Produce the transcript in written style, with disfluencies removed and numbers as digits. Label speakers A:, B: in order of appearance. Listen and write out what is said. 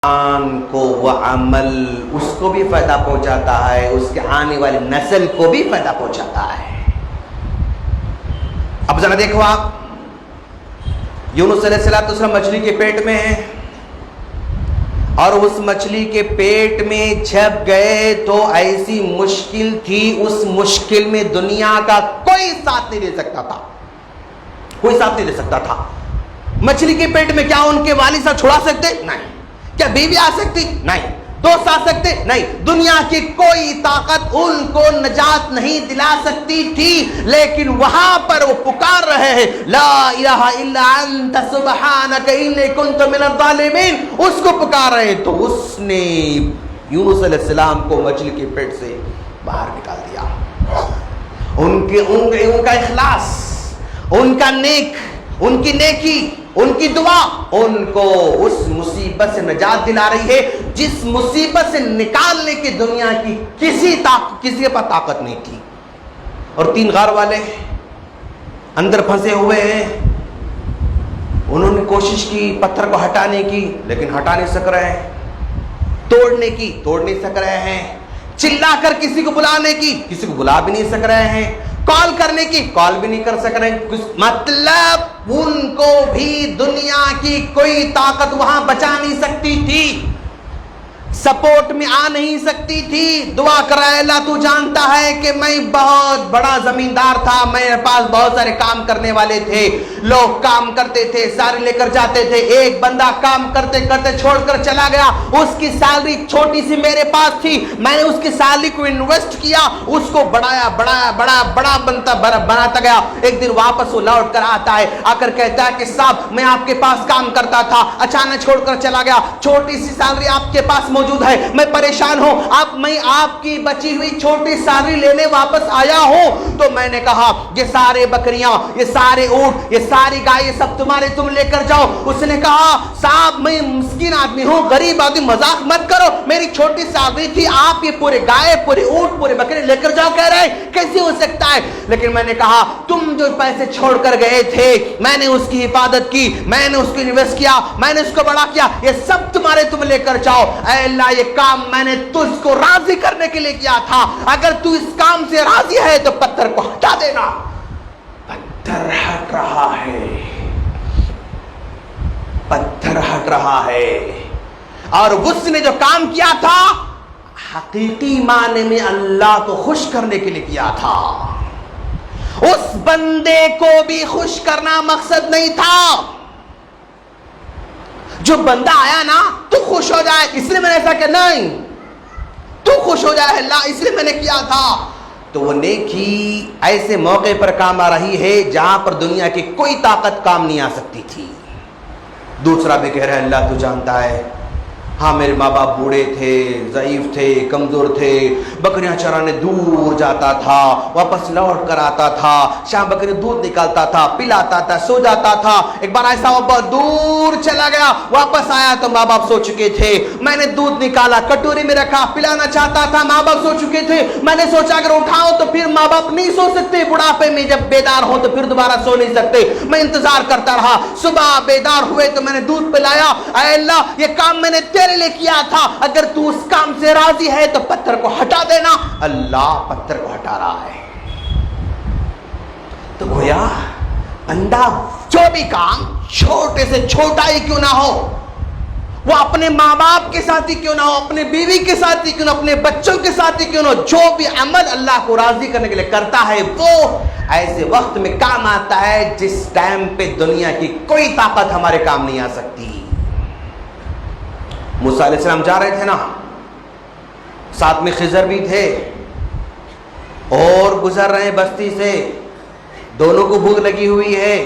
A: کو وہ عمل اس کو بھی فائدہ پہنچاتا ہے، اس کے آنے والی نسل کو بھی فائدہ پہنچاتا ہے۔ اب ذرا دیکھو آپ، یونس علیہ السلام مچھلی کے پیٹ میں ہیں، اور اس مچھلی کے پیٹ میں جب گئے تو ایسی مشکل تھی، اس مشکل میں دنیا کا کوئی ساتھ نہیں دے سکتا تھا، کوئی ساتھ نہیں دے سکتا تھا۔ مچھلی کے پیٹ میں کیا ان کے والد صاحب چھڑا سکتے؟ نہیں۔ کیا بیوی آ سکتی؟ نہیں۔ دوست آ سکتے؟ نہیں۔ دنیا کی کوئی طاقت ان کو نجات نہیں دلا سکتی تھی، لیکن وہاں پر وہ پکار رہے ہیں لا الہ الا انت سبحانک انی کنت من الظالمین، اس کو پکار رہے ہیں۔ تو اس نے یونس علیہ السلام کو مچھلی کے پیٹ سے باہر نکال دیا۔ ان کا اخلاص، ان کا نیک، ان کی نیکی، ان کی دعا ان کو اس مصیبت سے نجات دلا رہی ہے جس مصیبت سے نکالنے کی دنیا کی کسی کے پاس طاقت نہیں تھی۔ اور تین غار والے اندر پھنسے ہوئے ہیں، انہوں نے کوشش کی پتھر کو ہٹانے کی، لیکن ہٹا نہیں سک رہے ہیں، توڑنے کی توڑ نہیں سک رہے ہیں، چلا کر کسی کو بلانے کی کسی کو بلا بھی نہیں سک رہے ہیں، کال کرنے کی کال بھی نہیں کر سک رہے ہیں۔ مطلب ان کو بھی دنیا کی کوئی طاقت وہاں بچا نہیں سکتی تھی، سپورٹ میں آ نہیں سکتی تھی۔ دعا کرائے اللہ تو جانتا ہے کہ میں بہت بڑا زمیندار تھا، میرے پاس بہت سارے کام کرنے والے تھے، لوگ کام کرتے تھے، سارے لے کر جاتے تھے، ایک بندہ کام کرتے کرتے چھوڑ کر چلا گیا، اس کی سیلری چھوٹی سی میرے پاس تھی، میں نے اس کی سیلری کو انویسٹ کیا، اس کو بڑھایا بڑا بناتا گیا۔ ایک دن واپس وہ لوٹ کر آتا ہے، آ کر کہتا ہے کہ صاحب میں آپ کے پاس کام کرتا تھا، اچانک چھوڑ کر چلا گیا، چھوٹی سی سیلری آپ کے پاس موجود ہے، میں پریشان ہوں، میں آپ کی بچی ہوئی چھوٹی سیلری لینے واپس آیا ہوں۔ تو میں نے کہا یہ سارے بکریاں، یہ سارے اونٹ، یہ ساری گائے، یہ سب تمہارے، تم لے کر جاؤ۔ اس نے کہا صاحب میں مسکین آدمی ہوں، غریب آدمی، مذاق مت کرو، میری چھوٹی سیلری تھی، آپ یہ پورے گائے، پورے اونٹ، پورے بکرے لے کر جاؤ کہہ رہے ہیں، کیسے ہو سکتا ہے؟ لیکن میں نے کہا تم جو پیسے چھوڑ کر گئے تھے، میں نے اس کی حفاظت کی، میں نے اس کو انویسٹ کیا، میں نے اس کو بڑا کیا، یہ سب تمہارے، تم لے کر جاؤ۔ اے اللہ یہ کام میں نے تجھ کو راضی کرنے کے لیے کیا تھا، اگر تو اس کام سے راضی ہے تو پتھر کو ہٹا دینا۔ پتھر ہٹ رہا ہے، پتھر ہٹ رہا ہے، اور اس نے جو کام کیا تھا حقیقی معنی میں اللہ کو خوش کرنے کے لیے کیا تھا۔ اس بندے کو بھی خوش کرنا مقصد نہیں تھا۔ جو بندہ آیا نا تو خوش ہو جائے، اس لیے میں نے ایسا کہ نہیں، تو خوش ہو جائے اللہ، اس لیے میں نے کیا تھا۔ تو وہ نیکی ایسے موقع پر کام آ رہی ہے جہاں پر دنیا کی کوئی طاقت کام نہیں آ سکتی تھی۔ دوسرا بھی کہہ رہا ہے اللہ تو جانتا ہے، ہاں میرے ماں باپ بوڑھے تھے، ضعیف تھے، کمزور تھے، بکریاں چرانے دور جاتا تھا، واپس لوٹ کر آتا تھا، شام بکری دودھ نکالتا تھا، پلاتا تھا، سو جاتا تھا۔ ایک بار ایسا وہ بہت دور چلا گیا، واپس آیا تو ماں باپ سو چکے تھے، میں نے دودھ نکالا، کٹوری میں رکھا، پلانا چاہتا تھا، ماں باپ سو چکے تھے، میں نے سوچا اگر اٹھاؤں تو پھر ماں باپ نہیں سو سکتے، بڑھاپے میں جب بیدار ہوں تو پھر دوبارہ سو نہیں سکتے، میں انتظار کرتا رہا، صبح بیدار ہوئے تو میں نے دودھ پلایا۔ اے اللہ یہ کام میں نے تیرے لے کیا تھا، اگر تو اس کام سے راضی ہے تو پتھر کو ہٹا دینا۔ اللہ پتھر کو ہٹا رہا ہے۔ تو گویا بندہ جو بھی کام چھوٹے سے چھوٹا ہی کیوں نہ ہو، وہ اپنے ماں باپ کے ساتھ ہی کیوں نہ ہو، اپنے بیوی کے ساتھ ہی کیوں نہ ہو، اپنے بچوں کے ساتھ ہی کیوں نہ ہو، جو بھی عمل اللہ کو راضی کرنے کے لیے کرتا ہے وہ ایسے وقت میں کام آتا ہے جس ٹائم پہ دنیا کی کوئی طاقت ہمارے کام نہیں آ سکتی۔ موسیٰ علیہ السلام جا رہے تھے نا، ساتھ میں خضر بھی تھے، اور گزر رہے ہیں بستی سے، دونوں کو بھوک لگی ہوئی ہے،